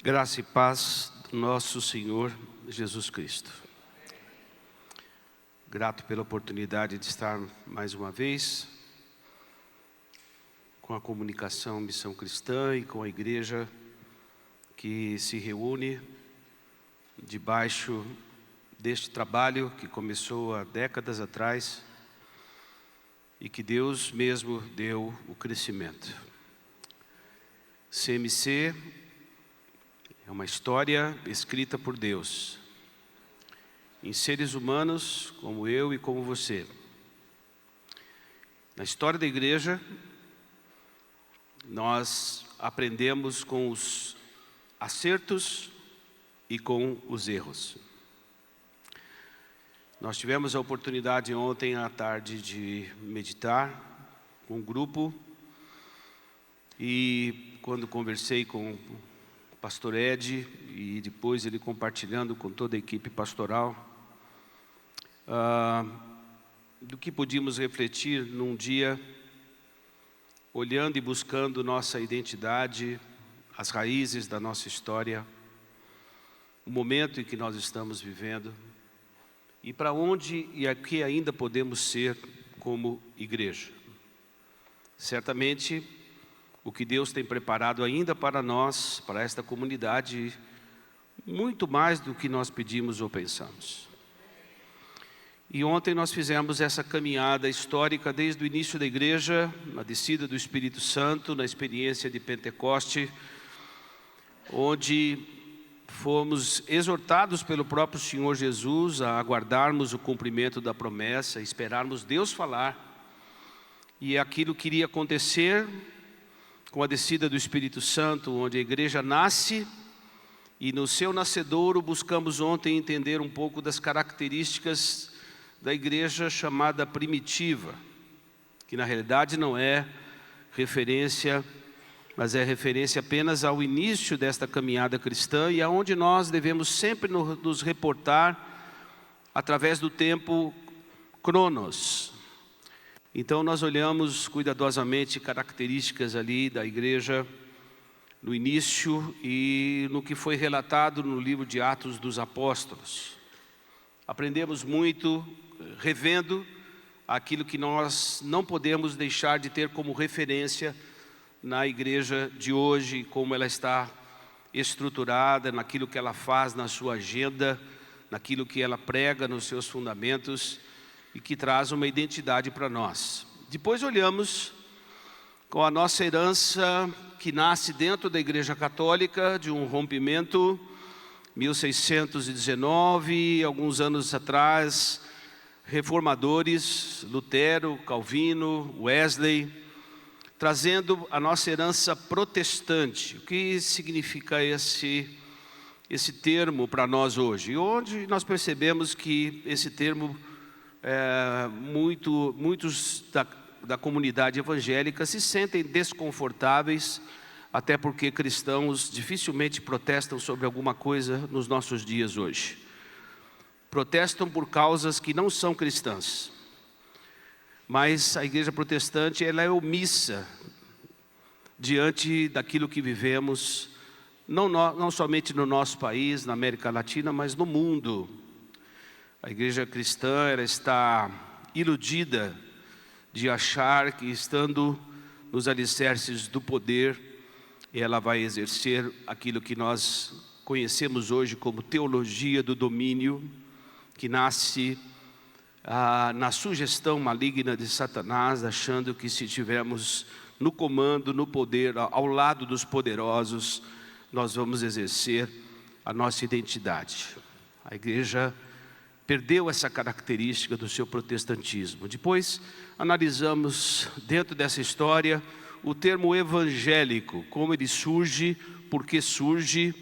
Graça e paz do nosso Senhor Jesus Cristo. Grato pela oportunidade de estar mais uma vez com a comunicação Missão Cristã e com a igreja que se reúne debaixo deste trabalho que começou há décadas atrás e que Deus mesmo deu o crescimento. CMC é uma história escrita por Deus, em seres humanos como eu e como você. Na história da igreja, nós aprendemos com os acertos e com os erros. Nós tivemos a oportunidade ontem à tarde de meditar com um grupo e quando conversei com o pastor Ed e depois ele compartilhando com toda a equipe pastoral do que podíamos refletir num dia olhando e buscando nossa identidade, as raízes da nossa história, o momento em que nós estamos vivendo e para onde e a que ainda podemos ser como igreja. Certamente, o que Deus tem preparado ainda para nós, para esta comunidade, muito mais do que nós pedimos ou pensamos. E ontem nós fizemos essa caminhada histórica desde o início da igreja, na descida do Espírito Santo, na experiência de Pentecoste, onde fomos exortados pelo próprio Senhor Jesus a aguardarmos o cumprimento da promessa, esperarmos Deus falar, e aquilo que iria acontecer com a descida do Espírito Santo, onde a igreja nasce, e no seu nascedouro buscamos ontem entender um pouco das características da igreja chamada primitiva, que na realidade não é referência, mas é referência apenas ao início desta caminhada cristã e aonde nós devemos sempre nos reportar através do tempo Cronos. Então nós olhamos cuidadosamente características ali da igreja no início e no que foi relatado no livro de Atos dos Apóstolos. Aprendemos muito revendo aquilo que nós não podemos deixar de ter como referência na igreja de hoje, como ela está estruturada, naquilo que ela faz na sua agenda, naquilo que ela prega nos seus fundamentos e que traz uma identidade para nós. Depois olhamos com a nossa herança que nasce dentro da Igreja Católica, de um rompimento, 1619, alguns anos atrás, reformadores, Lutero, Calvino, Wesley, trazendo a nossa herança protestante. O que significa esse termo para nós hoje? E onde nós percebemos que esse termo muitos da comunidade evangélica se sentem desconfortáveis, até porque cristãos dificilmente protestam sobre alguma coisa nos nossos dias hoje. Protestam por causas que não são cristãs. Mas a igreja protestante ela é omissa diante daquilo que vivemos, não somente no nosso país, na América Latina, mas no mundo. A igreja cristã ela está iludida de achar que estando nos alicerces do poder, ela vai exercer aquilo que nós conhecemos hoje como teologia do domínio, que nasce na sugestão maligna de Satanás, achando que se estivermos no comando, no poder, ao lado dos poderosos, nós vamos exercer a nossa identidade. A igreja perdeu essa característica do seu protestantismo. Depois analisamos dentro dessa história o termo evangélico, como ele surge, por que surge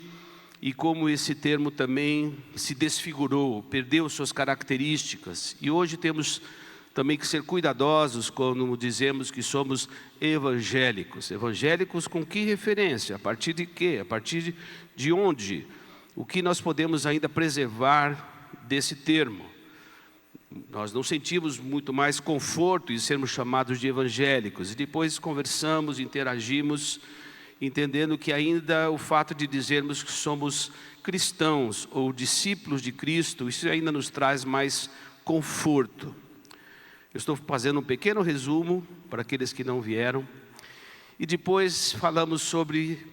e como esse termo também se desfigurou, perdeu suas características. E hoje temos também que ser cuidadosos quando dizemos que somos evangélicos. Evangélicos com que referência? A partir de quê? A partir de onde? O que nós podemos ainda preservar desse termo? Nós não sentimos muito mais conforto em sermos chamados de evangélicos. E depois conversamos, interagimos entendendo que ainda o fato de dizermos que somos cristãos ou discípulos de Cristo, isso ainda nos traz mais conforto. Eu estou fazendo um pequeno resumo para aqueles que não vieram, e depois falamos sobre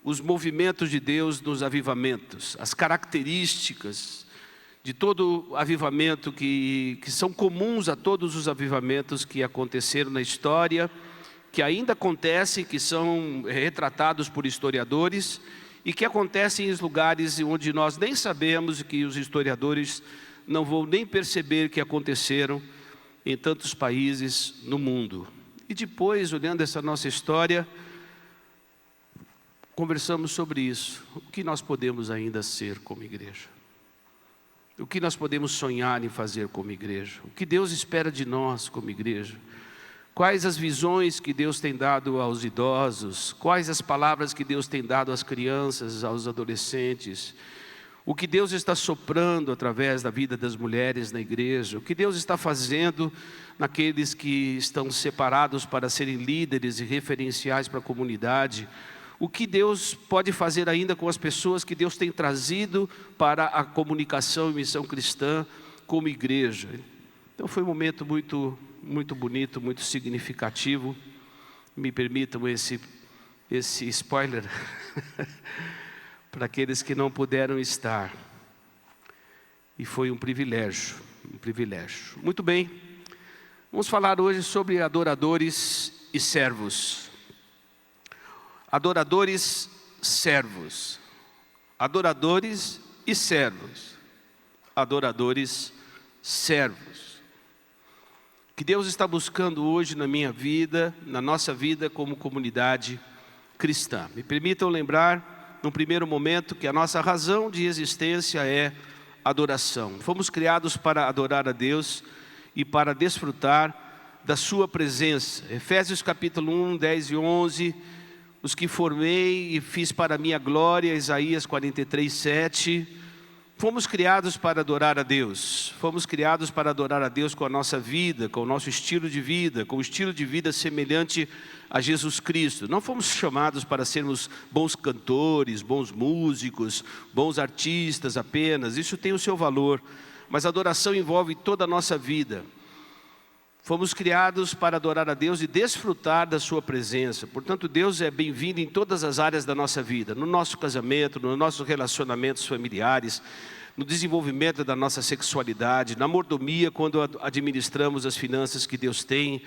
os movimentos de Deus nos avivamentos, as características de todo avivamento que são comuns a todos os avivamentos que aconteceram na história, que ainda acontecem, que são retratados por historiadores e que acontecem em lugares onde nós nem sabemos e que os historiadores não vão nem perceber que aconteceram em tantos países no mundo. E depois, olhando essa nossa história, conversamos sobre isso. O que nós podemos ainda ser como igreja? O que nós podemos sonhar em fazer como igreja? O que Deus espera de nós como igreja? Quais as visões que Deus tem dado aos idosos? Quais as palavras que Deus tem dado às crianças, aos adolescentes? O que Deus está soprando através da vida das mulheres na igreja? O que Deus está fazendo naqueles que estão separados para serem líderes e referenciais para a comunidade? O que Deus pode fazer ainda com as pessoas que Deus tem trazido para a comunicação e missão cristã como igreja? Então foi um momento muito bonito, muito significativo. Me permitam esse spoiler para aqueles que não puderam estar. E foi um privilégio. Muito bem, vamos falar hoje sobre adoradores e servos. Adoradores, servos. Adoradores e servos. Adoradores, servos. Que Deus está buscando hoje na minha vida, na nossa vida como comunidade cristã. Me permitam lembrar, num primeiro momento, que a nossa razão de existência é adoração. Fomos criados para adorar a Deus e para desfrutar da sua presença. Efésios capítulo 1, 10 e 11... Os que formei e fiz para a minha glória, Isaías 43, 7. Fomos criados para adorar a Deus. Fomos criados para adorar a Deus com a nossa vida, com o nosso estilo de vida, com o estilo de vida semelhante a Jesus Cristo. Não fomos chamados para sermos bons cantores, bons músicos, bons artistas apenas. Isso tem o seu valor, mas a adoração envolve toda a nossa vida. Fomos criados para adorar a Deus e desfrutar da sua presença. Portanto, Deus é bem-vindo em todas as áreas da nossa vida. No nosso casamento, nos nossos relacionamentos familiares, no desenvolvimento da nossa sexualidade, na mordomia quando administramos as finanças que Deus tem,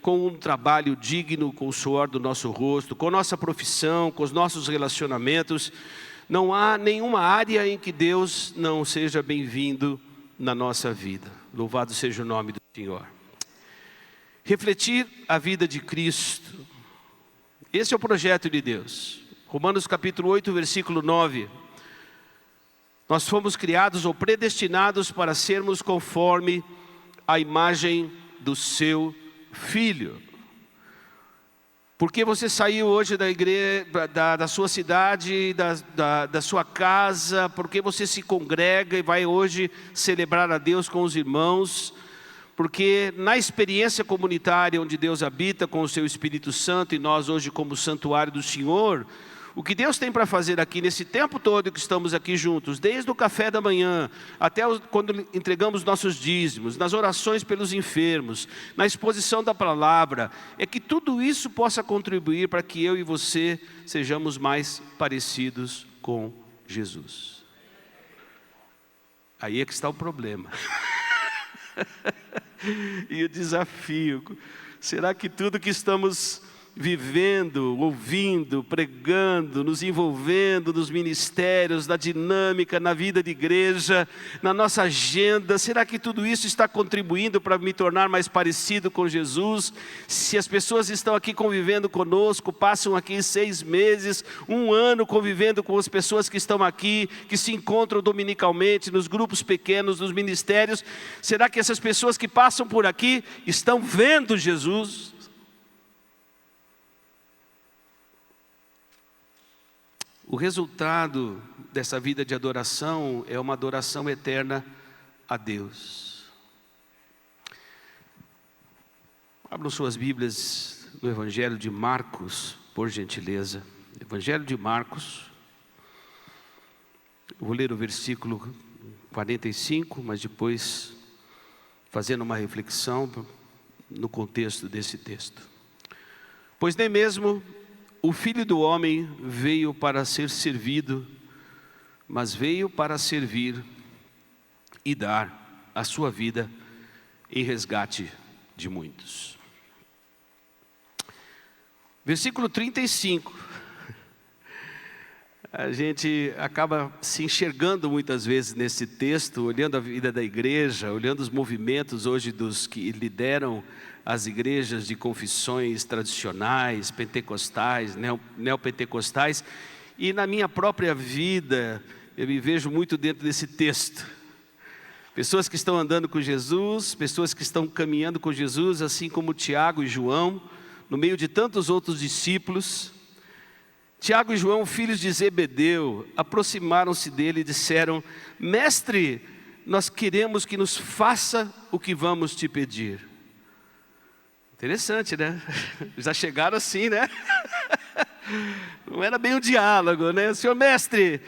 com um trabalho digno, com o suor do nosso rosto, com nossa profissão, com os nossos relacionamentos. Não há nenhuma área em que Deus não seja bem-vindo na nossa vida. Louvado seja o nome do Senhor. Refletir a vida de Cristo. Esse é o projeto de Deus. Romanos capítulo 8, versículo 9. Nós fomos criados ou predestinados para sermos conforme a imagem do seu Filho. Porque você saiu hoje da igreja, da sua cidade, da sua casa, porque você se congrega e vai hoje celebrar a Deus com os irmãos. Porque na experiência comunitária onde Deus habita com o seu Espírito Santo e nós hoje como santuário do Senhor, o que Deus tem para fazer aqui nesse tempo todo que estamos aqui juntos, desde o café da manhã até quando entregamos nossos dízimos, nas orações pelos enfermos, na exposição da palavra, é que tudo isso possa contribuir para que eu e você sejamos mais parecidos com Jesus. Aí é que está o problema. E o desafio, será que tudo que estamos vivendo, ouvindo, pregando, nos envolvendo nos ministérios, na dinâmica, na vida de igreja, na nossa agenda, será que tudo isso está contribuindo para me tornar mais parecido com Jesus? Se as pessoas estão aqui convivendo conosco, passam aqui 6 meses, 1 ano convivendo com as pessoas que estão aqui, que se encontram dominicalmente nos grupos pequenos, nos ministérios, será que essas pessoas que passam por aqui estão vendo Jesus? O resultado dessa vida de adoração é uma adoração eterna a Deus. Abram suas Bíblias no Evangelho de Marcos, por gentileza. Evangelho de Marcos. Eu vou ler o versículo 45, mas depois fazendo uma reflexão no contexto desse texto. Pois nem mesmo o Filho do Homem veio para ser servido, mas veio para servir e dar a sua vida em resgate de muitos. Versículo 35. A gente acaba se enxergando muitas vezes nesse texto, olhando a vida da igreja, olhando os movimentos hoje dos que lideram as igrejas de confissões tradicionais, pentecostais, neopentecostais, e na minha própria vida, eu me vejo muito dentro desse texto. Pessoas que estão andando com Jesus, pessoas que estão caminhando com Jesus, assim como Tiago e João, no meio de tantos outros discípulos. Tiago e João, filhos de Zebedeu, aproximaram-se dele e disseram: Mestre, nós queremos que nos faça o que vamos te pedir. Interessante, né? Já chegaram assim, né? Não era bem um diálogo, né? Senhor mestre,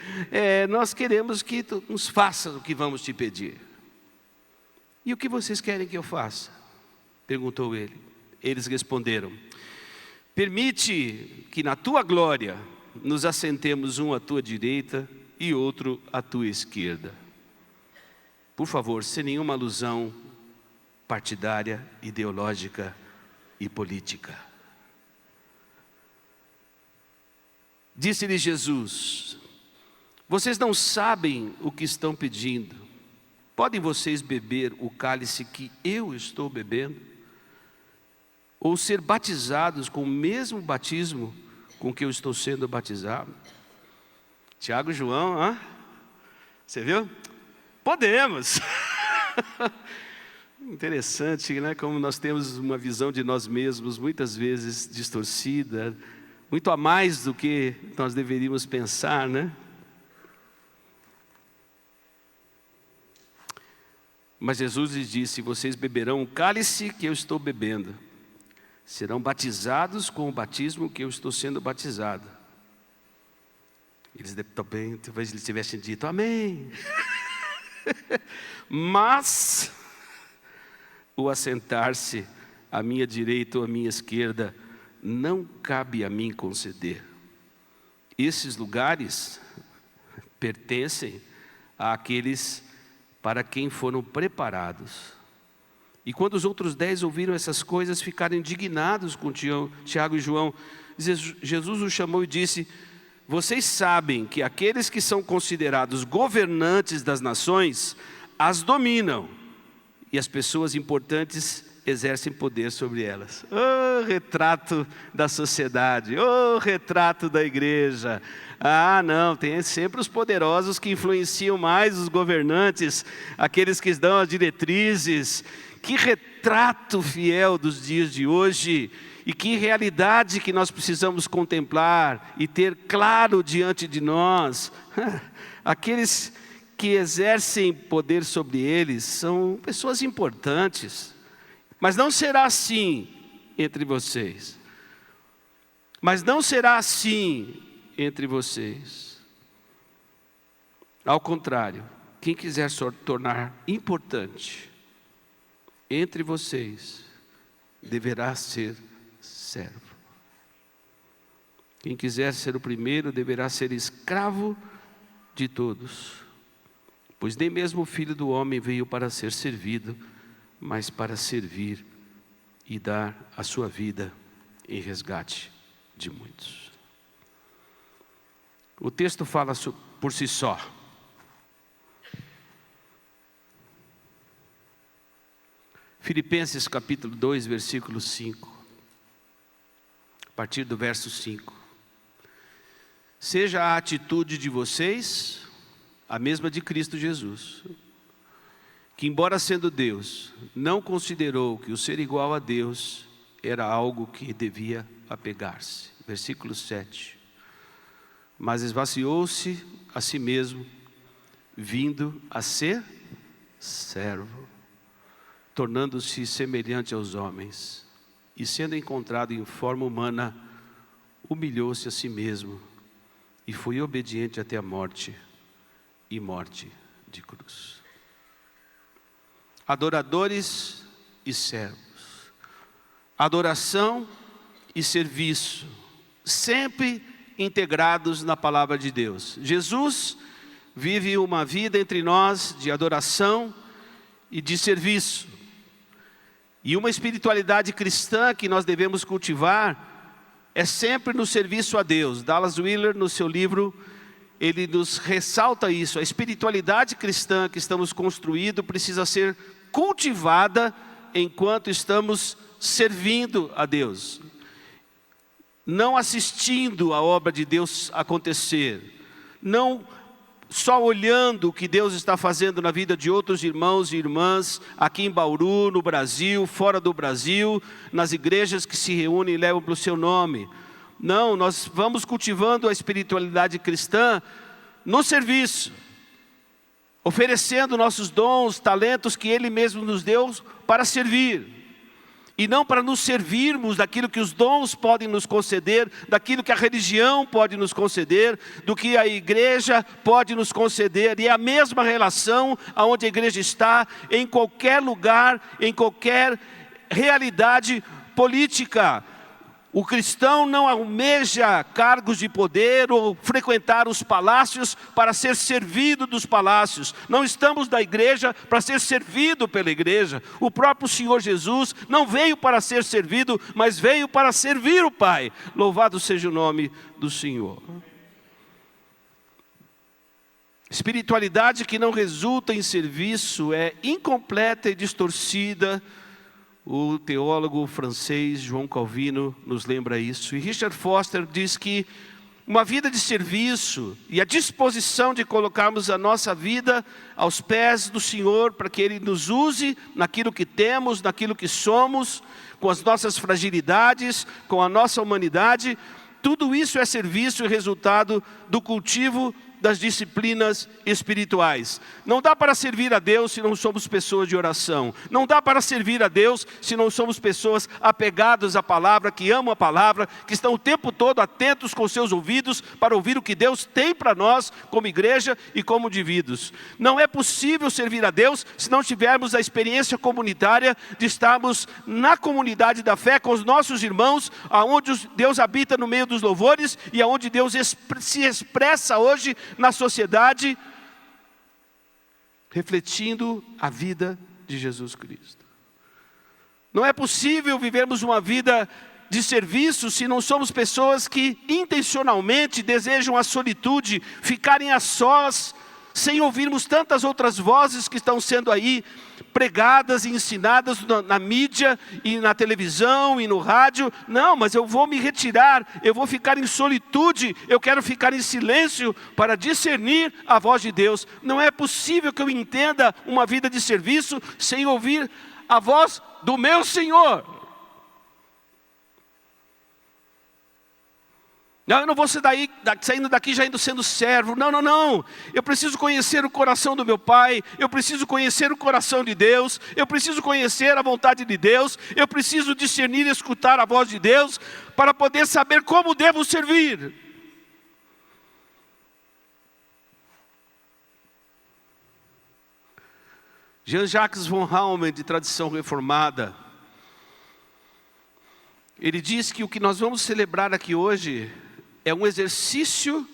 nós queremos que tu nos faça o que vamos te pedir. E o que vocês querem que eu faça? Perguntou ele. Eles responderam: permite que na tua glória nos assentemos um à tua direita e outro à tua esquerda. Por favor, sem nenhuma alusão partidária, ideológica e política. Disse-lhe Jesus: vocês não sabem o que estão pedindo. Podem vocês beber o cálice que eu estou bebendo? Ou ser batizados com o mesmo batismo com que eu estou sendo batizado? Tiago e João, você viu? Podemos. Interessante, né? Como nós temos uma visão de nós mesmos muitas vezes distorcida, muito a mais do que nós deveríamos pensar, né? Mas Jesus lhes disse: vocês beberão o cálice que eu estou bebendo, serão batizados com o batismo que eu estou sendo batizado. Eles também, talvez eles tivessem dito amém. Mas o assentar-se à minha direita ou à minha esquerda não cabe a mim conceder. Esses lugares pertencem àqueles para quem foram preparados. E quando os outros 10 ouviram essas coisas, ficaram indignados com Tiago e João. Jesus os chamou e disse: vocês sabem que aqueles que são considerados governantes das nações as dominam, e as pessoas importantes exercem poder sobre elas. Oh, retrato da sociedade, oh, retrato da igreja. Não, tem sempre os poderosos que influenciam mais os governantes, aqueles que dão as diretrizes. Que retrato fiel dos dias de hoje, e que realidade que nós precisamos contemplar e ter claro diante de nós. Aqueles que exercem poder sobre eles são pessoas importantes, mas não será assim entre vocês. Mas não será assim entre vocês. Ao contrário, quem quiser se tornar importante entre vocês, deverá ser servo. Quem quiser ser o primeiro, deverá ser escravo de todos. Pois nem mesmo o Filho do Homem veio para ser servido, mas para servir e dar a sua vida em resgate de muitos. O texto fala por si só. Filipenses capítulo 2, versículo 5. A partir do verso 5. Seja a atitude de vocês a mesma de Cristo Jesus, que embora sendo Deus, não considerou que o ser igual a Deus era algo que devia apegar-se. Versículo 7. Mas esvaziou-se a si mesmo, vindo a ser servo, tornando-se semelhante aos homens, e sendo encontrado em forma humana, humilhou-se a si mesmo e foi obediente até a morte, e morte de cruz. Adoradores e servos, adoração e serviço, sempre integrados na palavra de Deus. Jesus vive uma vida entre nós de adoração e de serviço. E uma espiritualidade cristã que nós devemos cultivar é sempre no serviço a Deus. Dallas Willard, no seu livro, ele nos ressalta isso. A espiritualidade cristã que estamos construindo precisa ser cultivada enquanto estamos servindo a Deus, não assistindo a obra de Deus acontecer, não só olhando o que Deus está fazendo na vida de outros irmãos e irmãs, aqui em Bauru, no Brasil, fora do Brasil, nas igrejas que se reúnem e levam para o seu nome. Não, nós vamos cultivando a espiritualidade cristã no serviço, oferecendo nossos dons, talentos que Ele mesmo nos deu para servir. E não para nos servirmos daquilo que os dons podem nos conceder, daquilo que a religião pode nos conceder, do que a igreja pode nos conceder. E é a mesma relação aonde a igreja está, em qualquer lugar, em qualquer realidade política. O cristão não almeja cargos de poder ou frequentar os palácios para ser servido dos palácios. Não estamos na igreja para ser servido pela igreja. O próprio Senhor Jesus não veio para ser servido, mas veio para servir o Pai. Louvado seja o nome do Senhor. Espiritualidade que não resulta em serviço é incompleta e distorcida. O teólogo francês João Calvino nos lembra isso. E Richard Foster diz que uma vida de serviço e a disposição de colocarmos a nossa vida aos pés do Senhor, para que Ele nos use naquilo que temos, naquilo que somos, com as nossas fragilidades, com a nossa humanidade, tudo isso é serviço e resultado do cultivo das disciplinas espirituais. Não dá para servir a Deus se não somos pessoas de oração. Não dá para servir a Deus se não somos pessoas apegadas à palavra, que amam a palavra, que estão o tempo todo atentos com seus ouvidos para ouvir o que Deus tem para nós como igreja e como indivíduos. Não é possível servir a Deus se não tivermos a experiência comunitária de estarmos na comunidade da fé com os nossos irmãos, aonde Deus habita no meio dos louvores e aonde Deus se expressa hoje na sociedade, refletindo a vida de Jesus Cristo. Não é possível vivermos uma vida de serviço se não somos pessoas que intencionalmente desejam a solitude, ficarem a sós, sem ouvirmos tantas outras vozes que estão sendo aí pregadas e ensinadas na mídia e na televisão e no rádio. Não, mas eu vou me retirar, eu vou ficar em solitude, eu quero ficar em silêncio para discernir a voz de Deus. Não é possível que eu entenda uma vida de serviço sem ouvir a voz do meu Senhor. Não, eu não vou saindo daqui já indo sendo servo. Não, não, não. Eu preciso conhecer o coração do meu Pai. Eu preciso conhecer o coração de Deus. Eu preciso conhecer a vontade de Deus. Eu preciso discernir e escutar a voz de Deus para poder saber como devo servir. Jean-Jacques von Halmen, de tradição reformada, ele diz que o que nós vamos celebrar aqui hoje é um exercício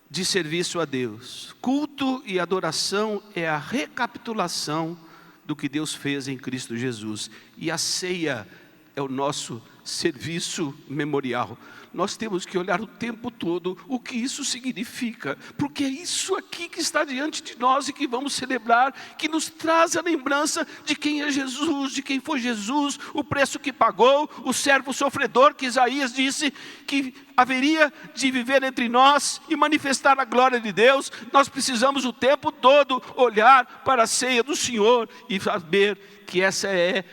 de serviço a Deus. Culto e adoração é a recapitulação do que Deus fez em Cristo Jesus. E a ceia é o nosso serviço memorial. Nós temos que olhar o tempo todo o que isso significa, porque é isso aqui que está diante de nós e que vamos celebrar, que nos traz a lembrança de quem é Jesus, de quem foi Jesus, o preço que pagou, o servo sofredor que Isaías disse que haveria de viver entre nós e manifestar a glória de Deus. Nós precisamos o tempo todo olhar para a ceia do Senhor e saber que essa é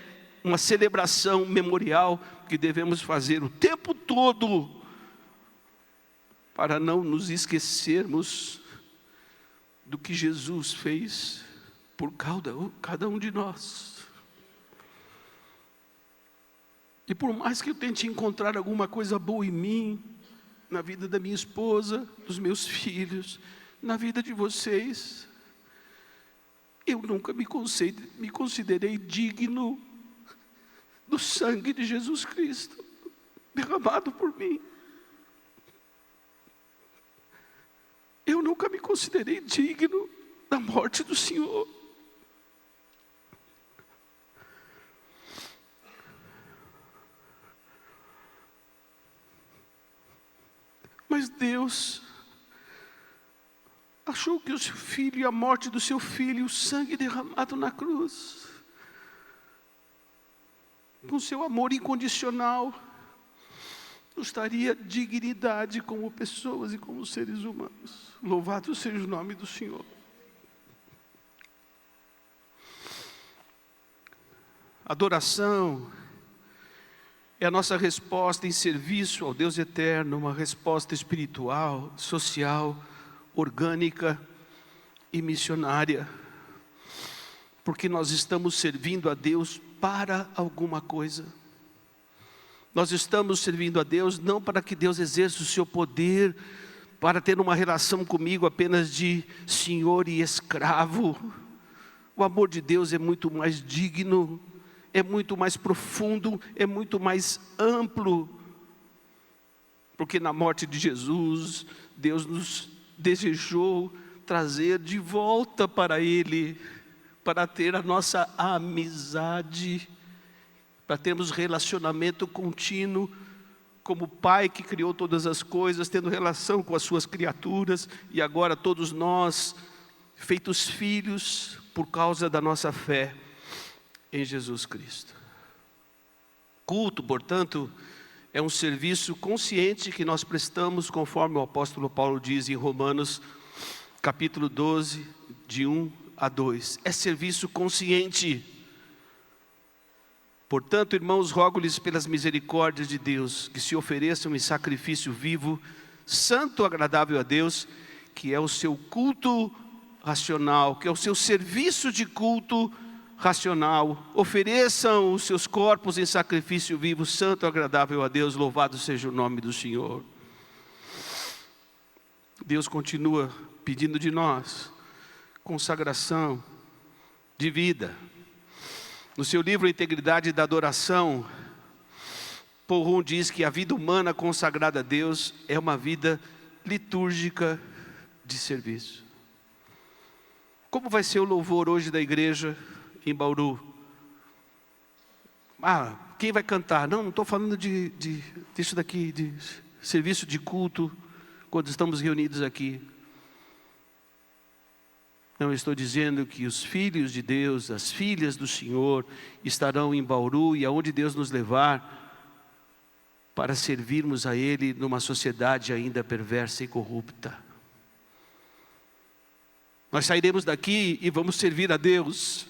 uma celebração memorial que devemos fazer o tempo todo, para não nos esquecermos do que Jesus fez por cada um de nós. E por mais que eu tente encontrar alguma coisa boa em mim, na vida da minha esposa, dos meus filhos, na vida de vocês, eu nunca me considerei digno do sangue de Jesus Cristo derramado por mim. Eu nunca me considerei digno da morte do Senhor. Mas Deus achou que o seu filho e a morte do seu filho, o sangue derramado na cruz, com seu amor incondicional, nos daria dignidade como pessoas e como seres humanos. Louvado seja o nome do Senhor. Adoração é a nossa resposta em serviço ao Deus eterno, uma resposta espiritual, social, orgânica e missionária. Porque nós estamos servindo a Deus para alguma coisa. Nós estamos servindo a Deus não para que Deus exerça o seu poder, para ter uma relação comigo apenas de senhor e escravo. O amor de Deus é muito mais digno, é muito mais profundo, é muito mais amplo. Porque na morte de Jesus, Deus nos desejou trazer de volta para Ele, para ter a nossa amizade, para termos relacionamento contínuo, como Pai que criou todas as coisas, tendo relação com as suas criaturas, e agora todos nós, feitos filhos, por causa da nossa fé em Jesus Cristo. Culto, portanto, é um serviço consciente que nós prestamos, conforme o apóstolo Paulo diz em Romanos, capítulo 12, de 1 a 2. É serviço consciente. Portanto, irmãos, rogo-lhes pelas misericórdias de Deus, que se ofereçam em sacrifício vivo, santo, agradável a Deus, que é o seu culto racional, que é o seu serviço de culto racional. Ofereçam os seus corpos em sacrifício vivo, santo, agradável a Deus, louvado seja o nome do Senhor. Deus continua pedindo de nós consagração de vida. No seu livro Integridade da Adoração, Paul Rum diz que a vida humana consagrada a Deus é uma vida litúrgica de serviço. Como vai ser o louvor hoje da igreja em Bauru? Quem vai cantar? Não estou falando disso daqui, de serviço de culto, quando estamos reunidos aqui. Não estou dizendo que os filhos de Deus, as filhas do Senhor, estarão em Bauru e aonde Deus nos levar, para servirmos a Ele numa sociedade ainda perversa e corrupta. Nós sairemos daqui e vamos servir a Deus.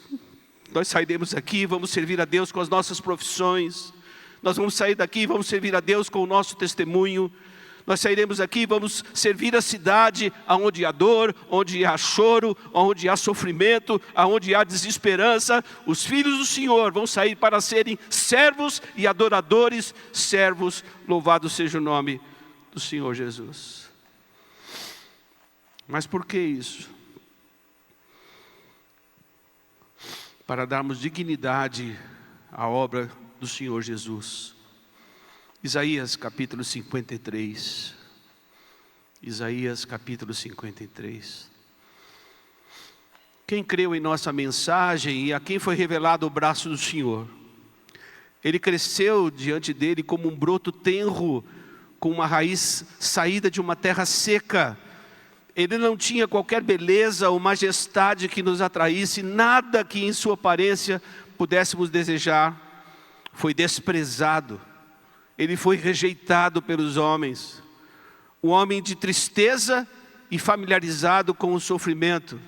Nós sairemos daqui e vamos servir a Deus com as nossas profissões. Nós vamos sair daqui e vamos servir a Deus com o nosso testemunho. Nós sairemos aqui e vamos servir a cidade onde há dor, onde há choro, onde há sofrimento, onde há desesperança. Os filhos do Senhor vão sair para serem servos e adoradores, servos, louvado seja o nome do Senhor Jesus. Mas por que isso? Para darmos dignidade à obra do Senhor Jesus. Isaías capítulo 53. Isaías capítulo 53. Quem creu em nossa mensagem e a quem foi revelado o braço do Senhor? Ele cresceu diante dele como um broto tenro, com uma raiz saída de uma terra seca. Ele não tinha qualquer beleza ou majestade que nos atraísse, nada que em sua aparência pudéssemos desejar. Foi desprezado. Ele foi rejeitado pelos homens, um homem de tristeza e familiarizado com o sofrimento.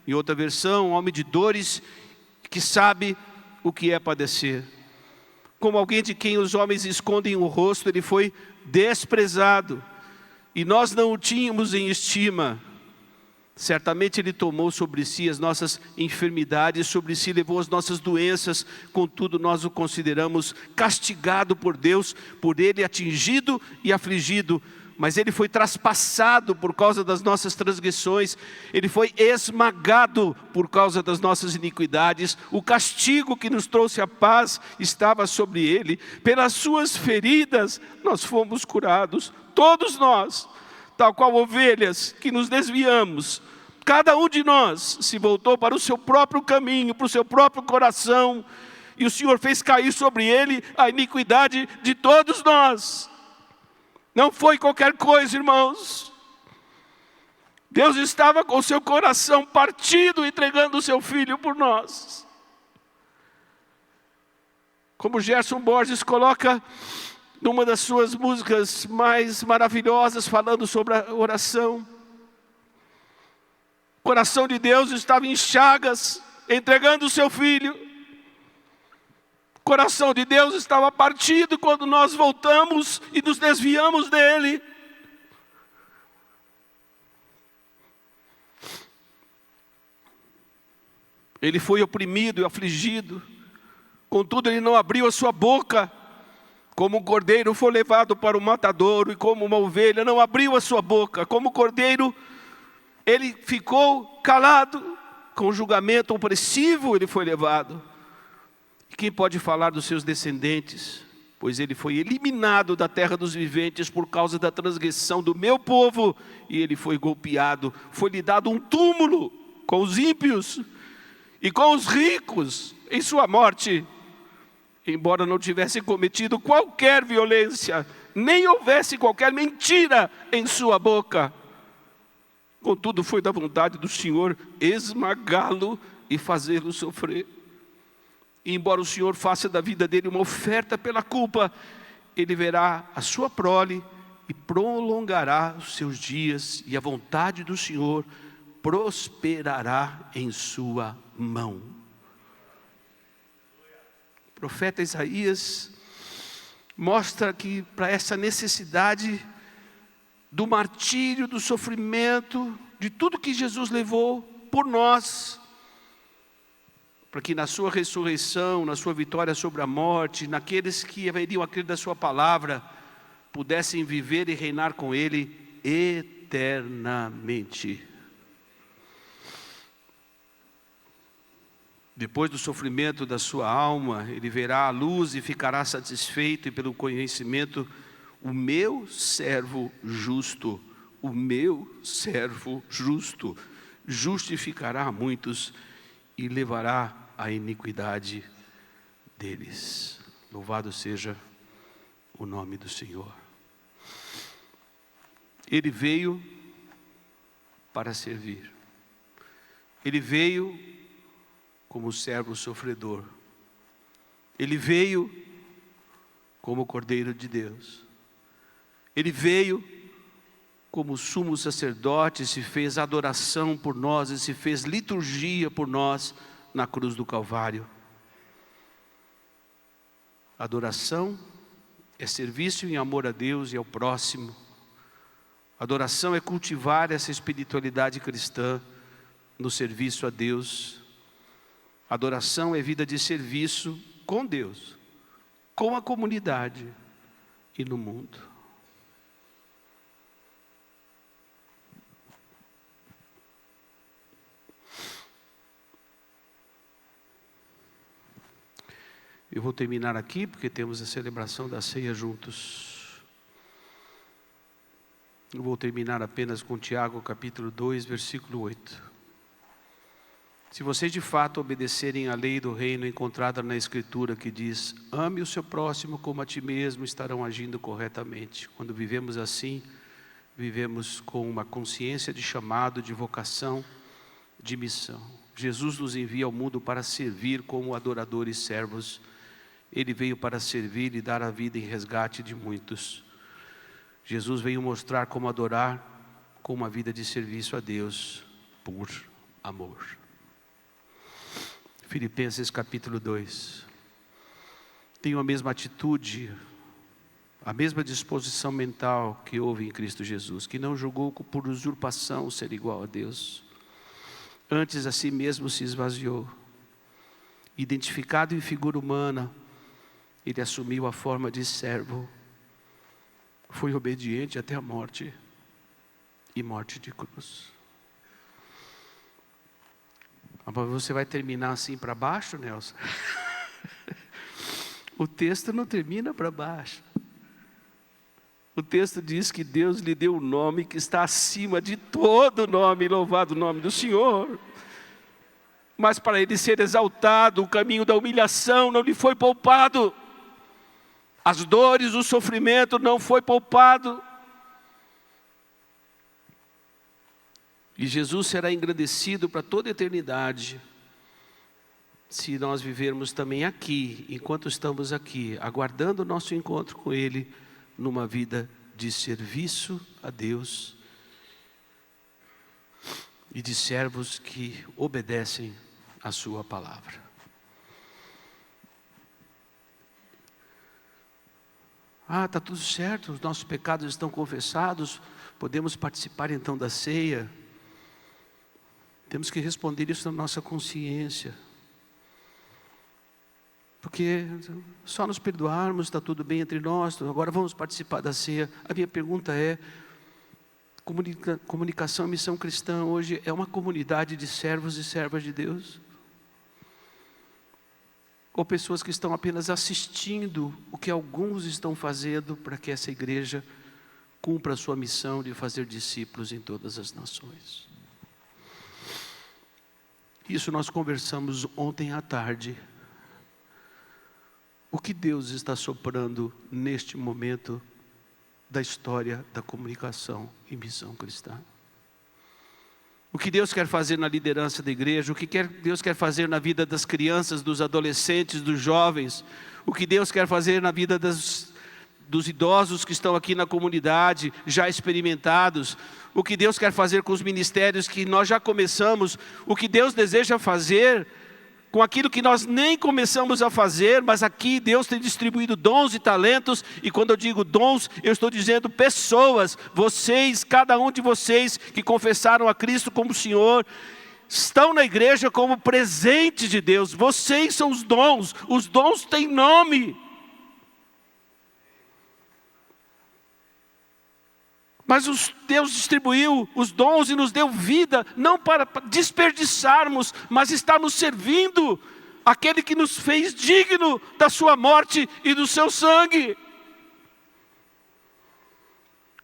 Em outra versão, um homem de dores que sabe o que é padecer. Como alguém de quem os homens escondem o rosto, ele foi desprezado. E nós não o tínhamos em estima. Certamente Ele tomou sobre si as nossas enfermidades, sobre si levou as nossas doenças, contudo nós o consideramos castigado por Deus, por Ele atingido e afligido. Mas Ele foi traspassado por causa das nossas transgressões, Ele foi esmagado por causa das nossas iniquidades. O castigo que nos trouxe a paz estava sobre Ele, pelas suas feridas nós fomos curados. Todos nós, tal qual ovelhas que nos desviamos, cada um de nós se voltou para o seu próprio caminho, para o seu próprio coração, e o Senhor fez cair sobre Ele a iniquidade de todos nós. Não foi qualquer coisa, irmãos. Deus estava com o seu coração partido, entregando o seu Filho por nós. Como Gerson Borges coloca numa das suas músicas mais maravilhosas, falando sobre a oração. O coração de Deus estava em chagas, entregando o seu Filho. O coração de Deus estava partido quando nós voltamos e nos desviamos dele. Ele foi oprimido e afligido, contudo Ele não abriu a sua boca. Como um cordeiro foi levado para o matadouro, e como uma ovelha não abriu a sua boca. Como cordeiro, Ele ficou calado, com julgamento opressivo Ele foi levado. E quem pode falar dos seus descendentes? Pois Ele foi eliminado da terra dos viventes por causa da transgressão do meu povo, e Ele foi golpeado. Foi-lhe dado um túmulo com os ímpios e com os ricos em sua morte. Embora não tivesse cometido qualquer violência, nem houvesse qualquer mentira em sua boca, contudo foi da vontade do Senhor esmagá-lo e fazê-lo sofrer. E embora o Senhor faça da vida dele uma oferta pela culpa, Ele verá a sua prole e prolongará os seus dias, e a vontade do Senhor prosperará em sua mão. O profeta Isaías mostra que para essa necessidade do martírio, do sofrimento, de tudo que Jesus levou por nós, para que na sua ressurreição, na sua vitória sobre a morte, naqueles que haveriam a crer da sua palavra, pudessem viver e reinar com Ele eternamente. Depois do sofrimento da sua alma, Ele verá a luz e ficará satisfeito, e pelo conhecimento, o meu servo justo, o meu servo justo, justificará a muitos e levará a iniquidade deles. Louvado seja o nome do Senhor. Ele para servir. Ele veio como servo sofredor. Ele veio como Cordeiro de Deus. Ele veio como sumo sacerdote, se fez adoração por nós e se fez liturgia por nós na cruz do Calvário. Adoração é serviço em amor a Deus e ao próximo. Adoração é cultivar essa espiritualidade cristã no serviço a Deus. Adoração é vida de serviço com Deus, com a comunidade e no mundo. Eu vou terminar aqui porque temos a celebração da ceia juntos. Eu vou terminar apenas com Tiago capítulo 2, versículo 8. Se vocês de fato obedecerem à lei do reino encontrada na Escritura que diz: ame o seu próximo como a ti mesmo, estarão agindo corretamente. Quando vivemos assim, vivemos com uma consciência de chamado, de vocação, de missão. Jesus nos envia ao mundo para servir como adoradores servos. Ele veio para servir e dar a vida em resgate de muitos. Jesus veio mostrar como adorar com uma vida de serviço a Deus por amor. Filipenses capítulo 2. Tenham a mesma atitude, a mesma disposição mental que houve em Cristo Jesus, que não julgou por usurpação ser igual a Deus. Antes a si mesmo se esvaziou. Identificado em figura humana, ele assumiu a forma de servo. Foi obediente até a morte, e morte de cruz. Mas você vai terminar assim para baixo, Nelson? O texto não termina para baixo. O texto diz que Deus lhe deu um nome que está acima de todo nome, louvado o nome do Senhor. Mas para ele ser exaltado, o caminho da humilhação não lhe foi poupado. As dores, o sofrimento não foi poupado. E Jesus será engrandecido para toda a eternidade, se nós vivermos também aqui, enquanto estamos aqui, aguardando o nosso encontro com Ele, numa vida de serviço a Deus e de servos que obedecem a sua palavra. Está tudo certo, os nossos pecados estão confessados, podemos participar então da ceia. Temos que responder isso na nossa consciência. Porque só nos perdoarmos, está tudo bem entre nós, agora vamos participar da ceia. A minha pergunta é, Comunicação e Missão Cristã hoje é uma comunidade de servos e servas de Deus? Ou pessoas que estão apenas assistindo o que alguns estão fazendo para que essa igreja cumpra a sua missão de fazer discípulos em todas as nações? Isso nós conversamos ontem à tarde. O que Deus está soprando neste momento da história da comunicação e missão cristã? O que Deus quer fazer na liderança da igreja? O que Deus quer fazer na vida das crianças, dos adolescentes, dos jovens? O que Deus quer fazer na vida dos idosos que estão aqui na comunidade, já experimentados? O que Deus quer fazer com os ministérios que nós já começamos? O que Deus deseja fazer com aquilo que nós nem começamos a fazer, mas aqui Deus tem distribuído dons e talentos, e quando eu digo dons, eu estou dizendo pessoas, vocês, cada um de vocês que confessaram a Cristo como Senhor, estão na igreja como presente de Deus. Vocês são os dons têm nome. Mas Deus distribuiu os dons e nos deu vida, não para desperdiçarmos, mas estarmos servindo aquele que nos fez digno da sua morte e do seu sangue.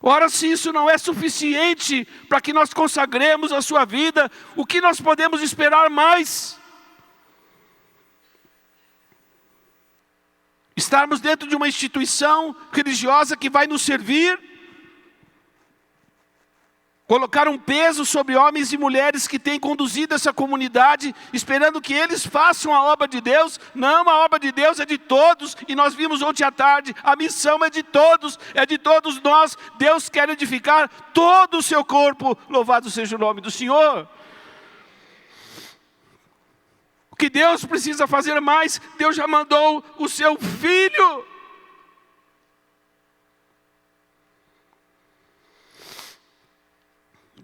Ora, se isso não é suficiente para que nós consagremos a sua vida, o que nós podemos esperar mais? Estarmos dentro de uma instituição religiosa que vai nos servir? Colocar um peso sobre homens e mulheres que têm conduzido essa comunidade, esperando que eles façam a obra de Deus? Não, a obra de Deus é de todos, e nós vimos ontem à tarde, a missão é de todos nós. Deus quer edificar todo o seu corpo, louvado seja o nome do Senhor. O que Deus precisa fazer mais? Deus já mandou o seu Filho.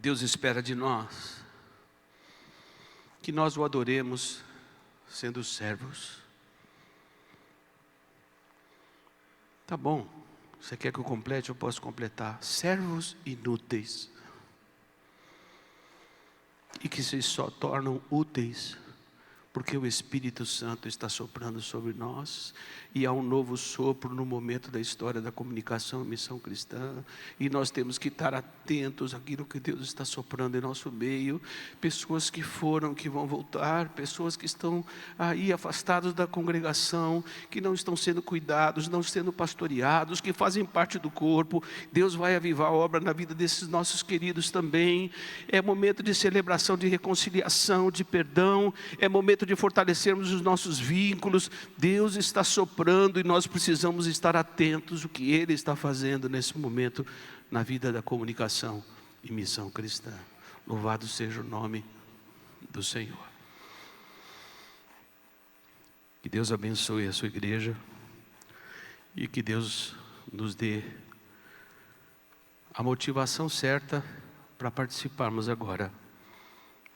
Deus espera de nós que nós o adoremos sendo servos. Tá bom, você quer que eu complete? Eu posso completar. Servos inúteis. E que se só tornam úteis porque o Espírito Santo está soprando sobre nós, e há um novo sopro no momento da história da comunicação e missão cristã, e nós temos que estar atentos àquilo que Deus está soprando em nosso meio. Pessoas que foram, que vão voltar, pessoas que estão aí afastados da congregação, que não estão sendo cuidados, não sendo pastoreados, que fazem parte do corpo. Deus vai avivar a obra na vida desses nossos queridos também. É momento de celebração, de reconciliação, de perdão, é momento de fortalecermos os nossos vínculos. Deus está soprando e nós precisamos estar atentos ao que Ele está fazendo nesse momento na vida da comunicação e missão cristã. Louvado seja o nome do Senhor. Que Deus abençoe a sua igreja e que Deus nos dê a motivação certa para participarmos agora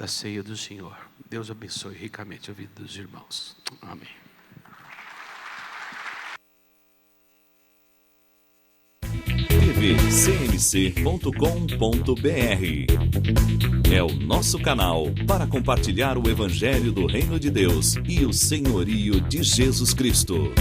da ceia do Senhor. Deus abençoe ricamente a vida dos irmãos. Amém. tvcmc.com.br é o nosso canal para compartilhar o Evangelho do Reino de Deus e o senhorio de Jesus Cristo.